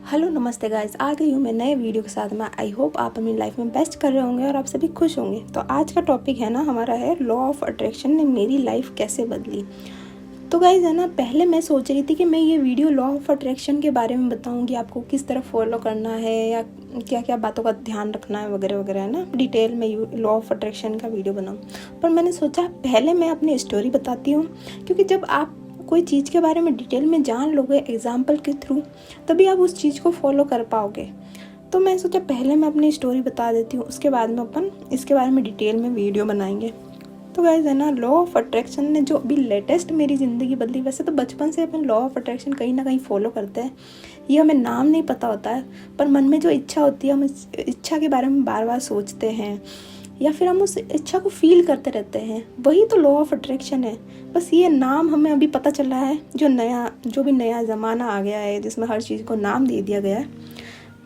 Hello नमस्ते guys, आ गई हूँ मैं नए वीडियो के साथ में। आई होप आप अपनी लाइफ में बेस्ट कर रहे होंगे और आप सभी खुश होंगे। तो आज का टॉपिक है ना हमारा है लॉ ऑफ अट्रैक्शन ने मेरी लाइफ कैसे बदली। तो गाइस है ना, पहले मैं सोच रही थी कि मैं ये वीडियो लॉ ऑफ अट्रैक्शन के बारे में बताऊंगी, आपको किस तरह फॉलो करना है या क्या क्या बातों का ध्यान रखना है वगैरह वगैरह, है ना। डिटेल में लॉ ऑफ अट्रैक्शन का वीडियो बनाऊँ, पर मैंने सोचा पहले मैं अपनी स्टोरी बताती हूँ, क्योंकि जब आप कोई चीज़ के बारे में डिटेल में जान लोगे एग्जाम्पल के थ्रू, तभी आप उस चीज़ को फॉलो कर पाओगे। तो मैं सोचा पहले मैं अपनी स्टोरी बता देती हूँ, उसके बाद में अपन इसके बारे में डिटेल में वीडियो बनाएंगे। तो गाइस है ना, लॉ ऑफ अट्रैक्शन ने जो अभी लेटेस्ट मेरी ज़िंदगी बदली। वैसे तो बचपन से अपन लॉ ऑफ अट्रैक्शन कहीं ना कहीं फॉलो करते हैं, ये हमें नाम नहीं पता होता है, पर मन में जो इच्छा होती है हम इस इच्छा के बारे में बार बार सोचते हैं या फिर हम उस इच्छा को फील करते रहते हैं, वही तो लॉ ऑफ अट्रैक्शन है। बस ये नाम हमें अभी पता चला है, जो भी नया ज़माना आ गया है जिसमें हर चीज़ को नाम दे दिया गया है।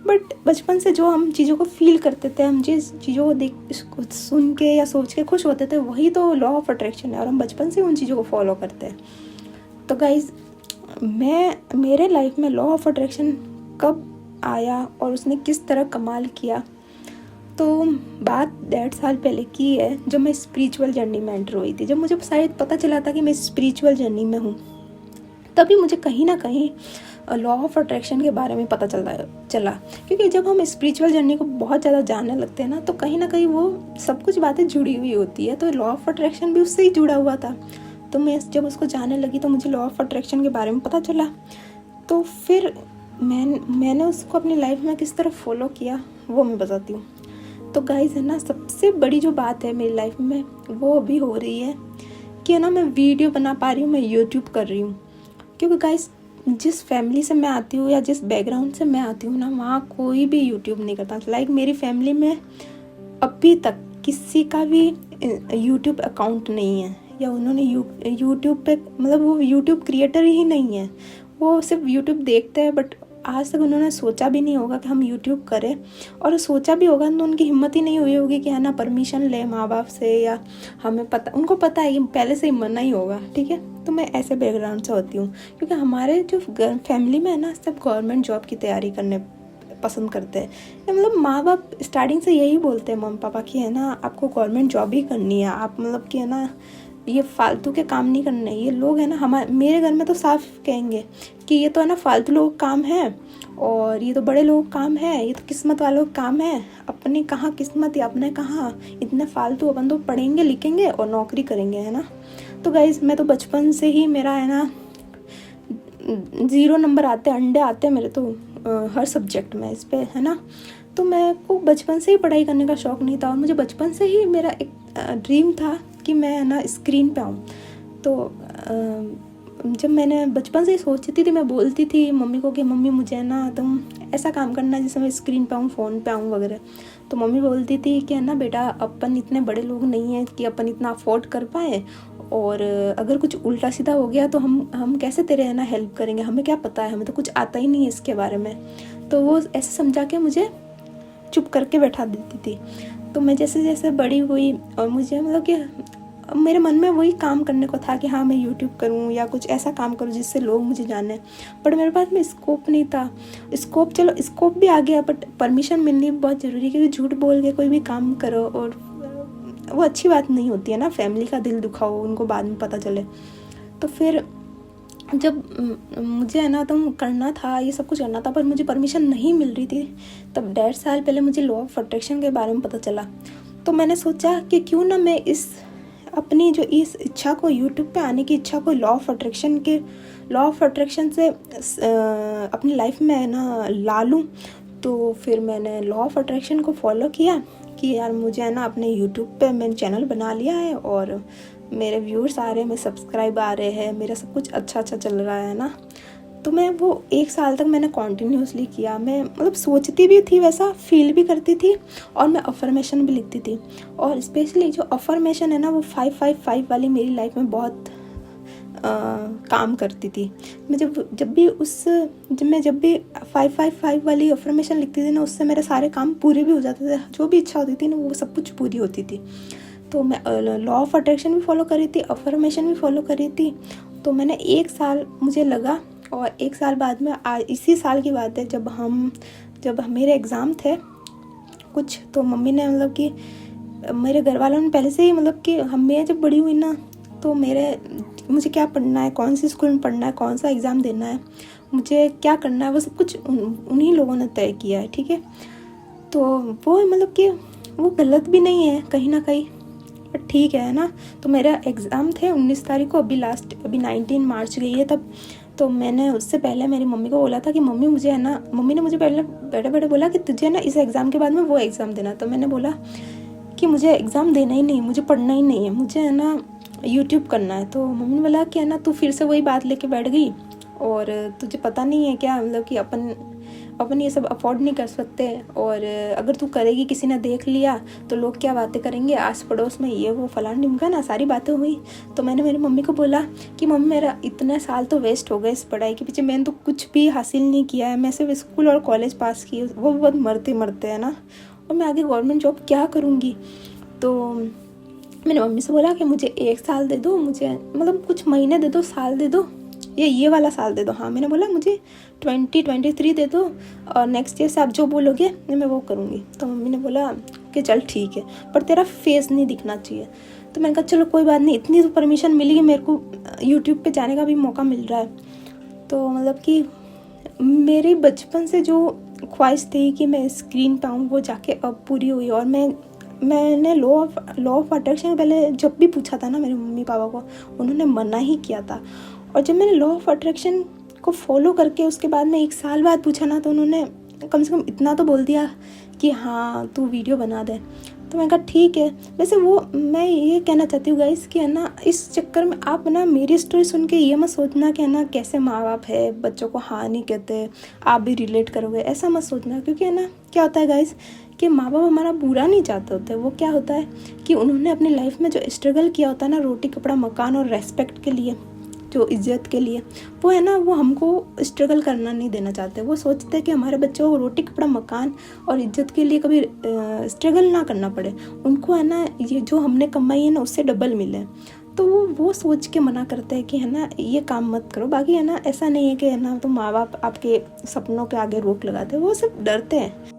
बट बचपन से जो हम चीज़ों को फील करते थे, हम जिस चीज़ों को देख इसको सुन के या सोच के खुश होते थे, वही तो लॉ ऑफ अट्रैक्शन है और हम बचपन से उन चीज़ों को फॉलो करते हैं। तो गाइज मेरे लाइफ में लॉ ऑफ अट्रैक्शन कब आया और उसने किस तरह कमाल किया, तो बात 1.5 साल पहले की है, जब मैं स्पिरिचुअल जर्नी में एंटर हुई थी। जब मुझे शायद पता चला था कि मैं स्पिरिचुअल जर्नी में हूँ, तभी मुझे कहीं ना कहीं लॉ ऑफ अट्रैक्शन के बारे में पता चला। क्योंकि जब हम स्पिरिचुअल जर्नी को बहुत ज़्यादा जानने लगते हैं ना, तो कहीं ना कहीं वो सब कुछ बातें जुड़ी हुई होती है। तो लॉ ऑफ अट्रैक्शन भी उससे ही जुड़ा हुआ था। तो मैं जब उसको जानने लगी तो मुझे लॉ ऑफ अट्रैक्शन के बारे में पता चला। तो फिर मैंने उसको अपनी लाइफ में किस तरह फॉलो किया वो मैं बताती हूँ। तो गाइस है ना, सबसे बड़ी जो बात है मेरी लाइफ में वो अभी हो रही है कि है ना, मैं वीडियो बना पा रही हूँ, मैं यूट्यूब कर रही हूँ। क्योंकि गाइस जिस फैमिली से मैं आती हूँ या जिस बैकग्राउंड से मैं आती हूँ ना, वहाँ कोई भी यूट्यूब नहीं करता। लाइक मेरी फैमिली में अभी तक किसी का भी यूट्यूब अकाउंट नहीं है, या उन्होंने यूट्यूब पे मतलब वो यूट्यूब क्रिएटर ही नहीं है, वो सिर्फ यूट्यूब देखते हैं। बट आज तक उन्होंने सोचा भी नहीं होगा कि हम यूट्यूब करें, और सोचा भी होगा तो उनकी हिम्मत ही नहीं हुई होगी कि है ना परमिशन ले माँ बाप से, या हमें पता, उनको पता है कि पहले से ही मना ही होगा। ठीक है, तो मैं ऐसे बैकग्राउंड से होती हूँ, क्योंकि हमारे जो फैमिली में है ना, सब गवर्नमेंट जॉब की तैयारी करने पसंद करते हैं। मतलब माँ बाप स्टार्टिंग से यही बोलते हैं मम्मी पापा की, है ना आपको गवर्नमेंट जॉब ही करनी है, आप मतलब कि है ना ये फालतू के काम नहीं करने। ये लोग है ना, मेरे घर में तो साफ कहेंगे कि ये तो है ना फालतू लोग काम है, और ये तो बड़े लोग काम है, ये तो किस्मत वालों का काम है। अपनी कहाँ किस्मत या अपने कहाँ इतने फालतू, अपन तो पढ़ेंगे लिखेंगे और नौकरी करेंगे, है ना। तो गाइस मैं तो बचपन से ही मेरा है ना 0 नंबर आते, अंडे आते मेरे तो हर सब्जेक्ट में इस पे, है ना। तो मैं को बचपन से ही पढ़ाई करने का शौक़ नहीं था, और मुझे बचपन से ही मेरा एक ड्रीम था कि मैं है ना स्क्रीन पे आऊँ। तो जब मैंने बचपन से ही सोचती थी, मैं बोलती थी मम्मी को कि मम्मी मुझे है ना तुम ऐसा काम करना जिससे मैं स्क्रीन पे आऊँ, फ़ोन पे आऊँ वगैरह। तो मम्मी बोलती थी कि है ना बेटा, अपन इतने बड़े लोग नहीं हैं कि अपन इतना अफोर्ड कर पाए, और अगर कुछ उल्टा सीधा हो गया तो हम कैसे तेरे है ना हेल्प करेंगे, हमें क्या पता है, हमें तो कुछ आता ही नहीं है इसके बारे में। तो वो ऐसे समझा के मुझे चुप करके बैठा देती थी। तो मैं जैसे जैसे बड़ी हुई, और मुझे मतलब कि मेरे मन में वही काम करने को था कि हाँ मैं यूट्यूब करूँ या कुछ ऐसा काम करूँ जिससे लोग मुझे जाने। बट मेरे पास में स्कोप नहीं था। चलो स्कोप भी आ गया, बट परमिशन मिलनी बहुत ज़रूरी है, क्योंकि झूठ बोल के कोई भी काम करो और वो अच्छी बात नहीं होती है ना, फैमिली का दिल दुखाओ, उनको बाद में पता चले। तो फिर जब मुझे है ना तो करना था, ये सब कुछ करना था, पर मुझे परमिशन नहीं मिल रही थी, तब 1.5 साल पहले मुझे लॉ ऑफ अट्रैक्शन के बारे में पता चला। तो मैंने सोचा कि क्यों ना मैं अपनी जो इस इच्छा को, यूट्यूब पे आने की इच्छा को, लॉ ऑफ अट्रैक्शन से अपनी लाइफ में है ना ला लूँ। तो फिर मैंने लॉ ऑफ अट्रैक्शन को फॉलो किया कि यार मुझे है ना अपने यूट्यूब पे मैंने चैनल बना लिया है, और मेरे व्यूअर्स आ रहे हैं, मेरे सब्सक्राइब आ रहे हैं, मेरा सब कुछ अच्छा चल रहा है ना। तो मैं वो 1 साल तक मैंने कॉन्टीन्यूसली किया। मैं मतलब सोचती भी थी, वैसा फील भी करती थी, और मैं अफर्मेशन भी लिखती थी। और स्पेशली जो अफर्मेशन है ना, वो 555 वाली मेरी लाइफ में बहुत काम करती थी। मैं जब भी 555 वाली अफर्मेशन लिखती थी ना, उससे मेरे सारे काम पूरे भी हो जाते थे, जो भी इच्छा होती थी ना वो सब कुछ पूरी होती थी। तो मैं लॉ ऑफ अट्रैक्शन भी फॉलो कर रही थी, अफर्मेशन भी फॉलो कर रही थी। तो मैंने 1 साल मुझे लगा और 1 साल बाद में इसी साल की बात है, जब मेरे एग्ज़ाम थे कुछ, तो मम्मी ने मतलब कि मेरे घर वालों ने पहले से ही मतलब कि मैं जब बड़ी हुई ना, तो मुझे क्या पढ़ना है, कौन सी स्कूल में पढ़ना है, कौन सा एग्ज़ाम देना है, मुझे क्या करना है, वो सब कुछ उन्हीं लोगों ने तय किया है, ठीक है। तो वो मतलब कि वो गलत भी नहीं है कहीं ना कहीं, पर ठीक है ना। तो मेरा एग्ज़ाम थे 19 तारीख को, अभी 19 मार्च गई है तब। तो मैंने उससे पहले मेरी मम्मी को बोला था कि मम्मी मुझे है ना, मम्मी ने मुझे पहले बैठे बोला कि तुझे ना इस एग्ज़ाम के बाद में वो एग्ज़ाम देना। तो मैंने बोला कि मुझे एग्ज़ाम देना ही नहीं, मुझे पढ़ना ही नहीं है, मुझे है ना यूट्यूब करना है। तो मम्मी ने बोला कि है ना तू फिर से वही बात लेके बैठ गई, और तुझे पता नहीं है क्या, मतलब कि अपन ये सब अफोर्ड नहीं कर सकते, और अगर तू करेगी किसी ने देख लिया तो लोग क्या बातें करेंगे, आस पड़ोस में ये वो फलान ढिमका ना, सारी बातें हुई। तो मैंने मेरी मम्मी को बोला कि मम्मी मेरा इतने साल तो वेस्ट हो गए इस पढ़ाई के पीछे, मैंने तो कुछ भी हासिल नहीं किया है, मैं सिर्फ स्कूल और कॉलेज पास की, वो बहुत मरते मरते हैं ना, और मैं आगे गवर्नमेंट जॉब क्या करूँगी। तो मैंने मम्मी से बोला कि मुझे 1 साल दे दो, मुझे मतलब कुछ महीने दे दो, साल दे दो, ये वाला साल दे दो। हाँ, मैंने बोला मुझे 2023 दे दो, और नेक्स्ट ईयर से आप जो बोलोगे मैं वो करूँगी। तो मम्मी ने बोला कि चल ठीक है, पर तेरा फेस नहीं दिखना चाहिए। तो मैंने कहा चलो कोई बात नहीं, इतनी तो परमिशन मिली है मेरे को, यूट्यूब पे जाने का भी मौका मिल रहा है। तो मतलब कि मेरी बचपन से जो ख्वाहिश थी कि मैं स्क्रीन पे आऊँ, वो जाके अब पूरी हुई। और मैंने लॉ ऑफ अट्रैक्शन पहले जब भी पूछा था ना मेरे मम्मी पापा को, उन्होंने मना ही किया था। और जब मैंने लॉ ऑफ अट्रैक्शन को फॉलो करके उसके बाद में 1 साल बाद पूछा ना, तो उन्होंने कम से कम इतना तो बोल दिया कि हाँ तू वीडियो बना दे। तो मैंने कहा ठीक है। वैसे वो मैं ये कहना चाहती हूँ गाइस कि है ना, इस चक्कर में आप ना मेरी स्टोरी सुन के ये मत सोचना कि है ना कैसे माँ बाप है बच्चों को हाँ नहीं कहते, आप भी रिलेट करोगे, ऐसा मत सोचना। क्योंकि है ना क्या होता है गाइस कि माँ बाप हमारा बुरा नहीं चाहते होते। वो क्या होता है कि उन्होंने अपनी लाइफ में जो स्ट्रगल किया होता है ना, रोटी कपड़ा मकान और रेस्पेक्ट के लिए, जो इज्जत के लिए, वो है ना, वो हमको स्ट्रगल करना नहीं देना चाहते। वो सोचते हैं कि हमारे बच्चों को रोटी कपड़ा मकान और इज्जत के लिए कभी स्ट्रगल ना करना पड़े, उनको है ना ये जो हमने कमाई है ना उससे डबल मिले। तो वो सोच के मना करते हैं कि है ना ये काम मत करो। बाकी है ना ऐसा नहीं है कि है ना तो माँ बाप आपके सपनों के आगे रोक लगाते हैं, वो सिर्फ डरते हैं।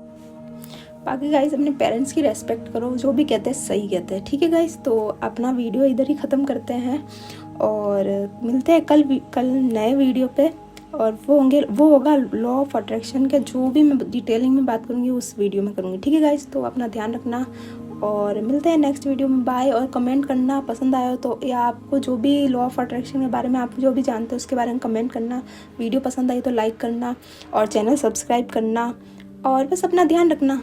बाकी गाइस अपने पेरेंट्स की रेस्पेक्ट करो, जो भी कहते हैं सही कहते हैं, ठीक है गाइस। तो अपना वीडियो इधर ही ख़त्म करते हैं, और मिलते हैं कल नए वीडियो पे। और वो होगा लॉ ऑफ अट्रैक्शन का, जो भी मैं डिटेलिंग में बात करूँगी उस वीडियो में करूँगी, ठीक है गाइस। तो अपना ध्यान रखना, और मिलते हैं नेक्स्ट वीडियो में। बाय। और कमेंट करना पसंद आया हो तो, या आपको जो भी लॉ ऑफ अट्रैक्शन के बारे में आप जो भी जानते हो उसके बारे में कमेंट करना। वीडियो पसंद आई तो लाइक करना और चैनल सब्सक्राइब करना, और बस अपना ध्यान रखना।